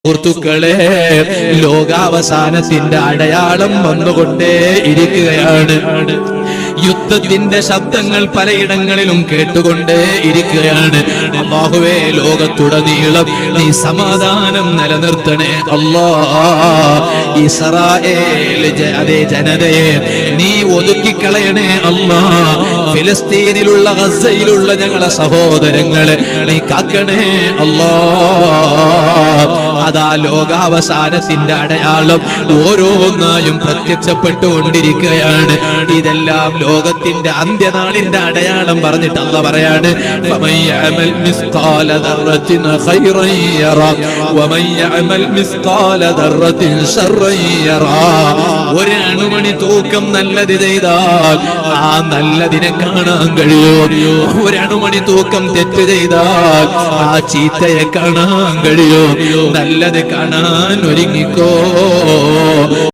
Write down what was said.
സുഹൃത്തുക്കളെ, ലോകാവസാനത്തിന്റെ അടയാളം വന്നുകൊണ്ടേ ഇരിക്കുകയാണ്. യുദ്ധത്തിന്റെ ശബ്ദങ്ങൾ പലയിടങ്ങളിലും കേട്ടുകൊണ്ടേ ഇരിക്കുകയാണ്. അല്ലാഹുവേ, ലോകത്തുടനീളം നീ സമാധാനം നിലനിർത്തണേ അല്ലാഹ്. ഇസ്രായേൽ അതേ ജനതയെ നീ ഒതുക്കിക്കളയണേ അല്ലാഹ്. ഫിലിസ്തീനിലുള്ള ഗസയിലുള്ള ഞങ്ങളെ സഹോദരങ്ങളെ നീ കാക്കണേ അല്ലാഹ്. അതാ ലോകാവസാനത്തിന്റെ അടയാളം ഓരോന്നായും പ്രത്യക്ഷപ്പെട്ടുകൊണ്ടിരിക്കുകയാണ്. ഇതെല്ലാം ലോകത്തിന്റെ അന്ത്യനാളിന്റെ അടയാളം പറഞ്ഞിട്ട് അല്ലാഹ് പറയാണ്, ഫമൻ യഅമൽ മിസ്ഖാല ദർറത്തിൻ ഖൈറൻ യറാ വമൻ യഅമൽ മിസ്ഖാല ദർറത്തിൻ ശർറൻ യറാ. ഒരു അണുമണി തൂക്കം നല്ലത് ചെയ്താൽ ആ നല്ലതിനെ കാണാൻ കഴിയും. ഒരു അണുമണി തൂക്കം തെറ്റ് ചെയ്താൽ ആ ചീത്തയെ കാണാൻ കഴിയും. നല്ലത് കാണാൻ ഒരുങ്ങിക്കോ.